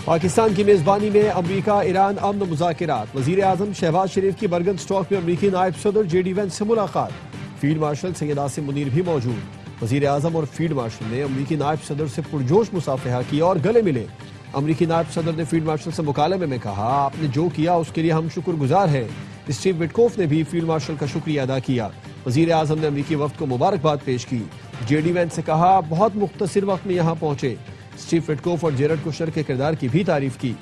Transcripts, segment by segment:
पाकिस्तान की मेजबानी में अमरीका ईरान अमन मुज़ाकिरात। वज़ीर आज़म शहबाज शरीफ की बर्गन स्टॉक में अमरीकी नायब सदर JD वेंस से मुलाकात। फील्ड मार्शल सैयद आसिम मुनीर भी मौजूद। वज़ीर आज़म और फील्ड मार्शल ने अमरीकी नायब सदर से पुरजोश मुसाफहा किया और गले मिले। अमरीकी नायब सदर ने फील्ड मार्शल से मुकालमे में कहा, आपने जो किया उसके लिए हम शुक्रगुजार हैं। स्टीव विटकोफ ने भी फील्ड मार्शल का शुक्रिया अदा किया। वज़ीर आज़म ने अमरीकी वफ्द को मुबारकबाद पेश की। JD वेंस से कहा, बहुत मुख्तसर वक्त में यहाँ पहुंचे। स्टीव विटकोफ और जेरड कुशनर के किरदार की भी तारीफ की।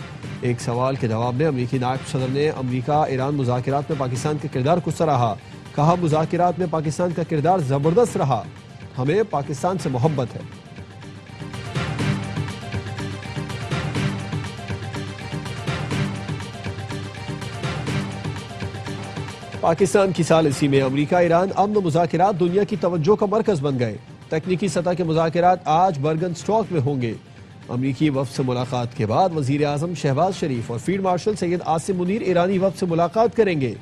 एक सवाल के जवाब में अमरीकी नायब सदर ने अमरीका ईरान मुज़ाकिरात में पाकिस्तान का किरदार को सराहा। कहा, मुज़ाकिरात में पाकिस्तान का किरदार जबरदस्त रहा, हमें पाकिस्तान से मोहब्बत है। पाकिस्तान की सालिसी में अमरीका ईरान अमन मुज़ाकिरात दुनिया की तवज्जो का मरकज बन गए। तकनीकी सतह के मुज़ाकिरात आज बर्गन स्टॉक में होंगे। अमरीकी वफ्द से मुलाकात के बाद वज़ीर आज़म शहबाज शरीफ और फील्ड मार्शल सैयद आसिम मुनीर ईरानी वफ्द से मुलाकात करेंगे।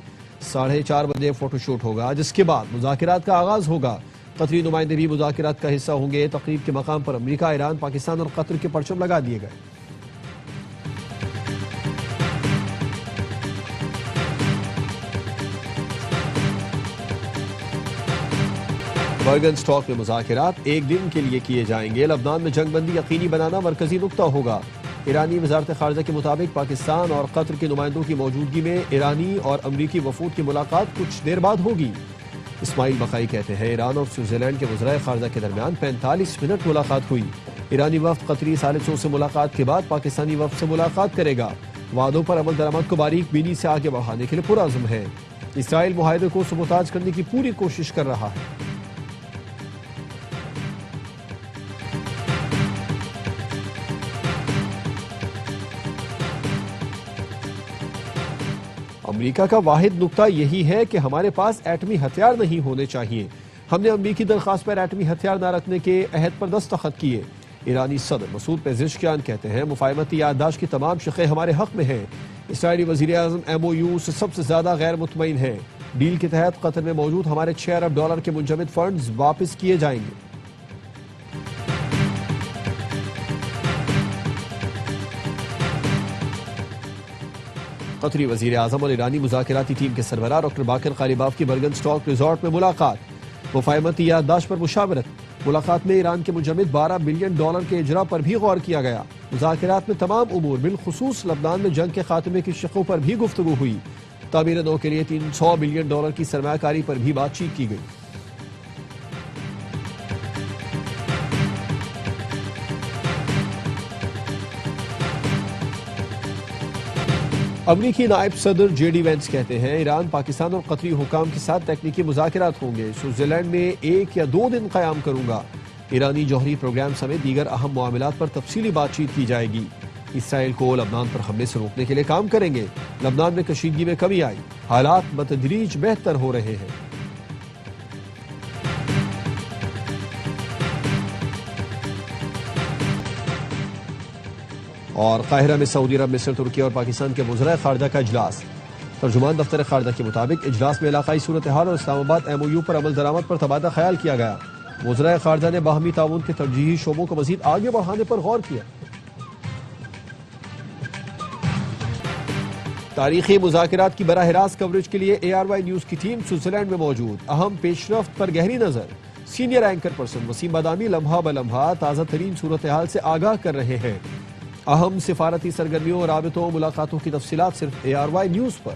4:30 बजे फोटोशूट होगा, जिसके बाद मुज़ाकिरात का आगाज होगा। कतरी नुमाइंदे भी मुज़ाकिरात का हिस्सा होंगे। तकरीब के मकाम पर अमरीका, ईरान, पाकिस्तान और कतर के परचम लगा दिए गए। बर्गन स्टॉक में मुज़ाकिरात एक दिन के लिए किए जाएंगे। लबनान में जंगबंदी यकीनी बनाना मरकजी नुक्ता होगा। ईरानी वज़ारत ख़ारिजा के मुताबिक पाकिस्तान और कतर के नुमाइंदों की मौजूदगी में ईरानी और अमरीकी वफूद की मुलाकात कुछ देर बाद होगी। इस्माइल बकाई कहते हैं, ईरान और स्विट्ज़रलैंड के वज़राए ख़ारिजा के दरमियान 45 मिनट मुलाकात हुई। ईरानी वफ़द कतरी सालिसों से मुलाकात के बाद पाकिस्तानी वफ़द से मुलाकात करेगा। वादों पर अमल दरामद को बारीक बीनी से आगे बढ़ाने के लिए पुरअज़्म है। इसराइल मुआहदे को सबूताज करने की पूरी कोशिश कर रहा है। अमेरिका का वाहिद नुक्ता यही है कि हमारे पास एटमी हथियार नहीं होने चाहिए। हमने अमेरिकी दरख्वास्त पर एटमी हथियार न रखने के अहद पर दस्तखत किए। ईरानी सदर मसूद पेज़ेश्कियान कहते हैं, मुफाहमती याददाश्त की तमाम शक़ें हमारे हक में हैं। इसराइली वज़ीर आज़म MOU से सबसे ज्यादा गैर मुतमईन है। डील के तहत कतर में मौजूद हमारे $6 अरब के मुंजमद फंड्स वापस किए जाएंगे। कतरी वज़ीर आज़म और ईरानी मुज़ाकिराती टीम के सरबराह डॉक्टर बाकर कालिबाफ की बर्गन स्टॉक रिजॉर्ट में मुलाकात। मुफाहमती याददाश्त पर मुशावरत। मुलाकात में ईरान के मुंजमद $12 बिलियन के इजरा पर भी गौर किया गया। मुज़ाकिरात में तमाम उमूर, बिलखुसूस लबनान में जंग के खात्मे की शक़ों पर भी गुफ्तगू हुई। तामीर नौ के लिए $300 बिलियन की सरमायाकारी पर भी बातचीत की गई। अमरीकी नायब सदर JD वेंस कहते हैं, ईरान, पाकिस्तान और कतरी हुकाम के साथ तकनीकी मुज़ाकिरात होंगे। स्विट्ज़रलैंड में 1 या 2 दिन क़याम करूंगा। ईरानी जौहरी प्रोग्राम समेत दीगर अहम मामलात पर तफसीली बातचीत की जाएगी। इसराइल को लबनान पर हमले से रोकने के लिए काम करेंगे। लबनान में कशीदगी में कमी आई, हालात बतदरीज बेहतर हो रहे हैं। और काहिरा में सऊदी अरब, मिस्र, तुर्की और पाकिस्तान के वज़राए ख़ारिजा का इजलास। तर्जुमान दफ्तर ख़ारिजा के मुताबिक इजलास में इलाक़ाई सूरत हाल और इस्लामाबाद MOU पर अमल दरामद पर तबादला ख्याल किया गया। वज़राए ख़ारिजा ने बाहमी ताउन के तरजीही शोबों को मज़ीद आगे बढ़ाने पर गौर किया। तारीखी मुज़ाकिरात की बराह रास्त कवरेज के लिए ARY न्यूज़ की टीम स्विट्ज़रलैंड में मौजूद। अहम पेशरफ्त पर गहरी नजर। सीनियर एंकर पर्सन वसीम बादामी लम्हा ब लम्हा ताज़ा तरीन सूरत हाल से आगाह कर रहे हैं। अहम सिफारती सरगर्मियों, राबितों, मुलाकातों की तफसीलात सिर्फ ARY न्यूज़ पर।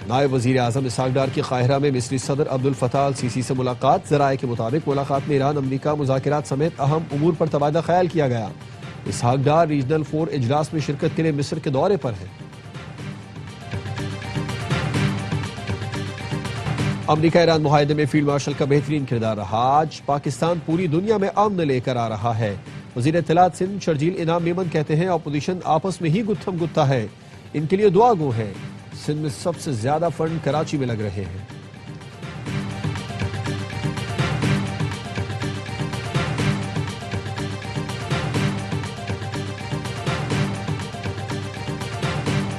नायब वज़ीर आज़म इसहाक डार की काहिरा में मिस्री सदर अब्दुल फताह अल सीसी से मुलाकात। ज़राए के मुताबिक मुलाकात में ईरान, अमरीका मुज़ाकिरात समेत अहम उमूर पर तबादला ख्याल किया गया। इसहाक डार रीजनल 4 इजलास में शिरकत के लिए मिस्र के दौरे पर है। अमरीका ईरान मुआहदे में फील्ड मार्शल का बेहतरीन किरदार रहा। आज पाकिस्तान पूरी दुनिया में अमन लेकर आ रहा है। वज़ीर इत्तलात सिंध शर्जील इनाम मेमन कहते हैं, अपोजिशन आपस में ही गुत्थम गुत्ता है, इनके लिए दुआ गो है। सिंध में सबसे ज्यादा फंड कराची में लग रहे हैं।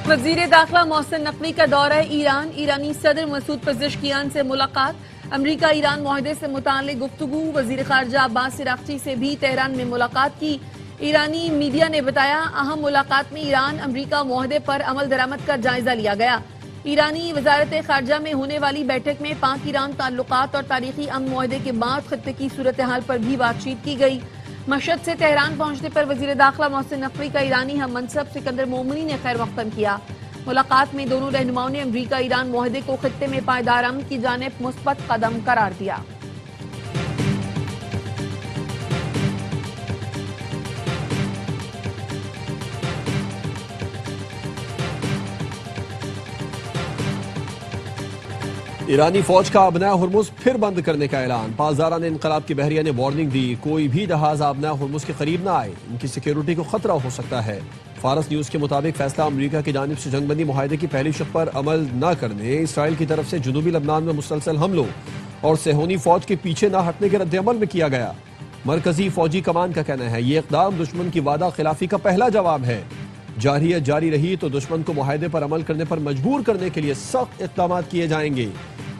वज़ीर दाखिला मोहसिन नकवी का दौरा ईरान। ईरानी सदर मसूद पेज़ेश्कियान से मुलाकात। अमरीका ईरान मुआहदे से मुताल्लिक गुफ्तगू, वजीर खारजा अब्बास अराग़ची से भी तेहरान में मुलाकात की। ईरानी मीडिया ने बताया, अहम मुलाकात में ईरान अमरीका मुआहदे पर अमल दरामद का जायजा लिया गया। ईरानी वजारत खारजा में होने वाली बैठक में पाक ईरान ताल्लुकात और तारीखी अमन मुआहदे के बाद खत्ते की सूरत हाल पर भी बातचीत की गई। मशहद से तेहरान पहुंचने पर वजीर दाखिला मोहसिन नकवी का ईरानी हम मनसब सिकंदर मोमनी ने खैर मक़दम किया। मुलाकात में दोनों रहनुमाओं ने अमरीका ईरान मुआहदे को खत्ते में पायदार अमन की जानिब मुस्बत कदम करार दिया। ईरानी फौज का आबना हुर्मुज फिर बंद करने का ऐलान। पासदारान इनकलाब की बहरिया ने वार्निंग दी, कोई भी जहाज आबना हुर्मुज के करीब न आए, इनकी सिक्योरिटी को खतरा हो सकता है। फारस न्यूज के मुताबिक फैसला अमरीका की जानिब से जंगबंदी मुआहदे की पहली शर्त पर अमल न करने, इसराइल की तरफ से जुनूबी लबनान में मुसलसल हमलों और सेहोनी फौज के पीछे न हटने के रद्द-ए-अमल में किया गया। मरकजी फौजी कमान का कहना है, ये इक़दाम दुश्मन की वादा खिलाफी का पहला जवाब है। जारहियत जारी रही तो दुश्मन को मुआहदे पर अमल करने पर मजबूर करने के लिए सख्त इक़दाम किए जाएंगे।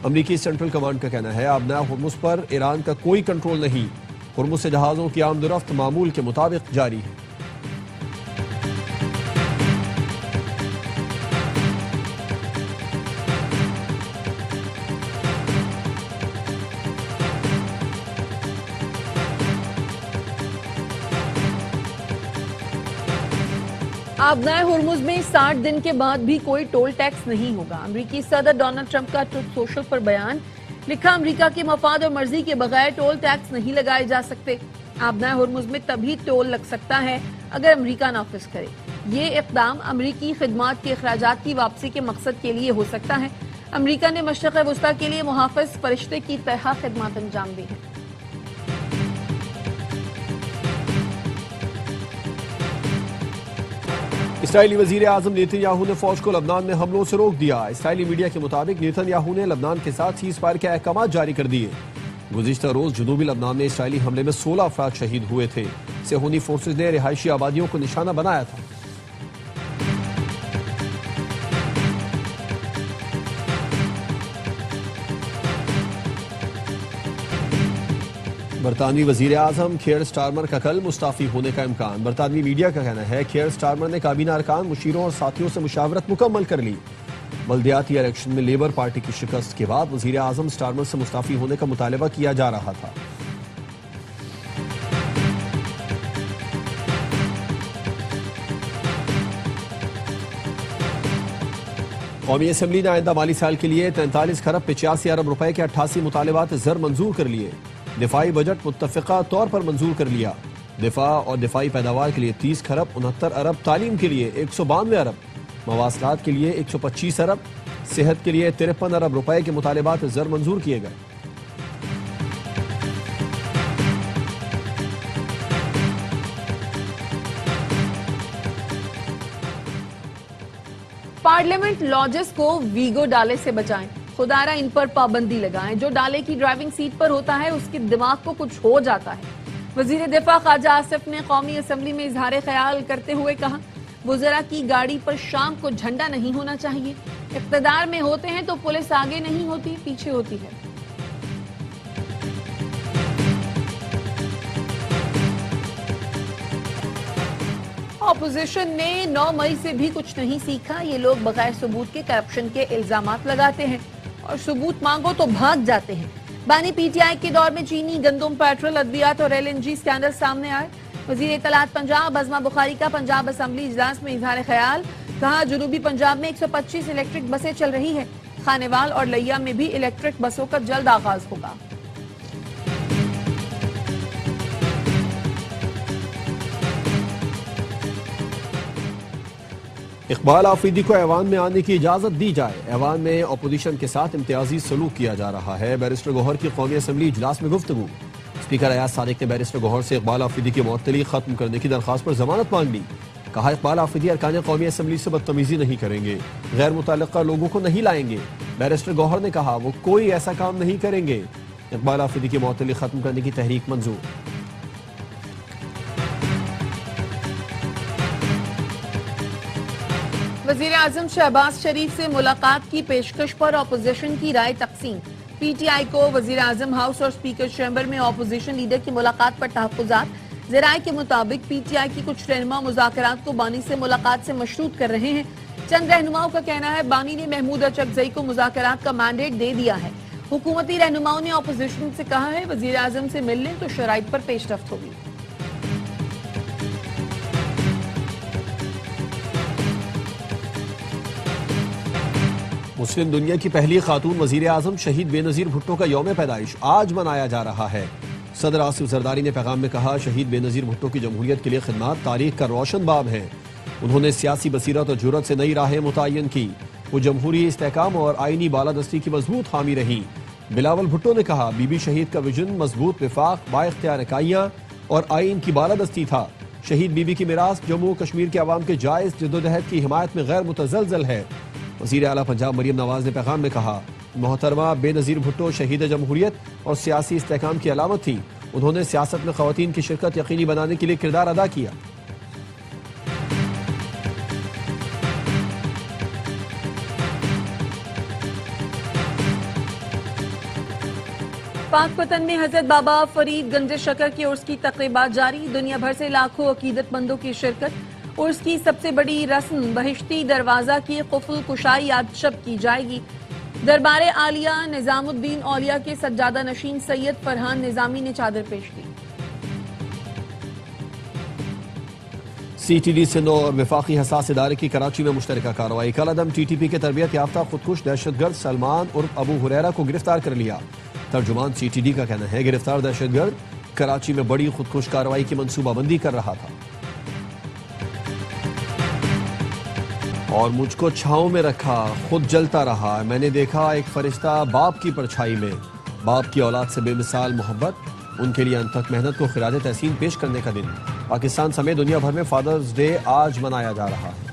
अमरीकी सेंट्रल कमांड का कहना है, आबना हुर्मुज पर ईरान का कोई कंट्रोल नहीं, हुर्मुज से जहाजों की आमदोरफ्त मामूल के मुताबिक जारी है। आबनाए हुर्मुज में 60 दिन के बाद भी कोई टोल टैक्स नहीं होगा। अमरीकी सदर डोनाल्ड ट्रंप का ट्रुथ सोशल पर बयान। लिखा, अमरीका के मफाद और मर्जी के बगैर टोल टैक्स नहीं लगाए जा सकते। आबनाए हुर्मुज में तभी टोल लग सकता है अगर अमरीका नाफिज करे। ये इक़दाम अमरीकी खिदमात के अखराजात की वापसी के मकसद के लिए हो सकता है। अमरीका ने मशरिक़ वस्ता के लिए मुहाफ़िज़ फरिश्ते की तरह खिदमात अंजाम दी है। इसराइली वजीर आजम नेतन्याहू ने फौज को लबनान में हमलों से रोक दिया। इसराइली मीडिया के मुताबिक नेतन्याहू ने लबनान के साथ सीज़ फायर के अहकाम जारी कर दिए। गुज़िश्ता रोज जनूबी लबनान में इसराइली हमले में 16 अफराद शहीद हुए थे। सेहोनी फोर्सेज ने रिहायशी आबादियों को निशाना बनाया था। बरतानवी वजीर आजम केयर स्टारमर का कल मुस्ताफी होने का इम्कान। बरतानवी मीडिया का कहना है, केयर स्टारमर ने काबीना अरकान, मुशीरों और साथियों से मुशावरत मुकम्मल कर ली। बल्दियाती इलेक्शन में लेबर पार्टी की शिकस्त के बाद वजीर आजम स्टारमर से मुस्ताफी होने का मुतालबा किया जा रहा था। कौमी असम्बली ने आइंदा माली साल के लिए 43 खरब 85 अरब रुपए के 88 मुतालबात ज़र मंजूर कर लिए। दिफाई बजट मुत्तफ़िक़ा तौर पर मंजूर कर लिया। दिफा और दिफाई पैदावार के लिए 30 खरब 69 अरब, तालीम के लिए 192 अरब, मवासलात के लिए 125 अरब, सेहत के लिए 53 अरब रुपए के मुतालबात ज़र मंजूर किए गए। पार्लियामेंट लॉजेस को वीगो डाले से बचाएं। खुदारा इन पर पाबंदी लगाएं। जो डाले की ड्राइविंग सीट पर होता है उसके दिमाग को कुछ हो जाता है। वजीर दिफा ख्वाजा आसिफ ने कौमी असम्बली में इजहार ख्याल करते हुए कहा, वज़रा की गाड़ी पर शाम को झंडा नहीं होना चाहिए। इक़्तिदार में होते हैं तो पुलिस आगे नहीं होती, पीछे होती है। ऑपोजिशन ने 9 मई से भी कुछ नहीं सीखा। ये लोग बगैर सबूत के करप्शन के इल्जामात लगाते हैं और सबूत मांगो तो भाग जाते हैं। बानी पीटीआई के दौर में चीनी, गंदम, पेट्रोल, अद्वियात और एलएनजी स्कैंडल सामने आए। वजीर इत्तलात पंजाब अज़मा बुखारी का पंजाब असम्बली इजलास में इजहार ख्याल। कहा, जनूबी पंजाब में 125 इलेक्ट्रिक बसें चल रही है। खानेवाल और लैया में भी इलेक्ट्रिक बसों का जल्द आगाज होगा। इकबाल आफरीदी को ऐवान में आने की इजाजत दी जाए। ऐवान में अपोजिशन के साथ इम्तियाजी सलूक किया जा रहा है। बैरिस्टर गौहर की कौमी असम्बली इजलास में गुफ्तगू। स्पीकर अयाज सादिक ने बैरिस्टर गौहर से इकबाल आफरीदी की मुअत्तली खत्म करने की दरख्वास्त पर जमानत मांग ली। कहा, इकबाल आफरीदी अरकान कौमी असम्बली से बदतमीजी नहीं करेंगे, गैर मुतल्लिका लोगों को नहीं लाएंगे। बैरिस्टर गौहर ने कहा, वो कोई ऐसा काम नहीं करेंगे। इकबाल आफरीदी की मुअत्तली खत्म करने की तहरीक मंजूर। वज़ीर आज़म शहबाज शरीफ से मुलाकात की पेशकश पर अपोजिशन की राय तकसीम। पीटीआई को वजीर आजम हाउस और स्पीकर चैम्बर में ऑपोजिशन लीडर की मुलाकात पर तहफ्फुज़ात। ज़राए के मुताबिक पीटीआई की कुछ रहनुमा मुज़ाकरात को बानी से मुलाकात से मशरूत कर रहे हैं। चंद रहनुमाओं का कहना है बानी ने महमूद अचकजई को मुज़ाकरात का मैंडेट दे दिया है। हुकूमती रहनुमाओं ने ऑपोजिशन से कहा है वजीर आजम से मिल लें तो शराइत पर पेशरफ्त होगी। मुस्लिम दुनिया की पहली खातून वजीर आजम शहीद बेनजीर भुट्टो का यौम पैदाइश आज मनाया जा रहा है। सदर आसिफ जरदारी ने पैगाम में कहा शहीद बेनजीर भुट्टो की जमहूरियत के लिए खिदमत तारीख का रोशन बाब है। उन्होंने सियासी बसीरत और जुर्रत से नई राहें मुतय्यन की। वो जमहूरी इस्तेहकाम और आईनी बालादस्ती की मजबूत हामी रही। बिलावल भुट्टो ने कहा बीबी शहीद का विजन मजबूत विफाक बाइख्तियार इकाइयां और आइन की बालादस्ती था। शहीद बीबी की मिरास जम्मू कश्मीर के अवाम के जायज जद्दोजहद की हिमायत में गैर मुतज़लज़ल है। वज़ीर आला पंजाब मरियम नवाज ने पैगाम में कहा मोहतरमा बेनजीर भुट्टो शहीद जमहूरियत और सियासी इस्तेहकाम की अलामत थी। उन्होंने सियासत में ख़वातीन की शिरकत यकीनी बनाने के लिए किरदार अदा किया। पाकपतन में हजरत बाबा फरीद गंज शकर की उर्स की तकरीबात जारी। दुनिया भर से लाखों अकीदतमंदों की शिरकत। उर्स की सबसे बड़ी रस्म बहिश्ती दरवाजा की कुफल कुशाई आज शब की जाएगी। दरबार आलिया निजामुद्दीन औलिया के सज्जादा नशीन सैयद फरहान निजामी ने चादर पेश की। CTD सिंध और विफाकी हसास इदारे की कराची में मुश्तरका कार्रवाई। कलअदम TTP के तरबियत याफ्ता खुदकुश दहशतगर्द सलमान उर्फ अबू हुरैरा को गिरफ्तार कर लिया। तर्जुमान CTD का कहना है गिरफ्तार दहशतगर्द कराची में बड़ी खुदकुश कार्रवाई की मंसूबाबंदी कर रहा था और मुझको छांव में रखा, खुद जलता रहा। मैंने देखा एक फरिश्ता बाप की परछाई में। बाप की औलाद से बेमिसाल मोहब्बत, उनके लिए अनथक मेहनत को खिराज तहसीन पेश करने का दिन। पाकिस्तान समेत दुनिया भर में फादर्स डे आज मनाया जा रहा है।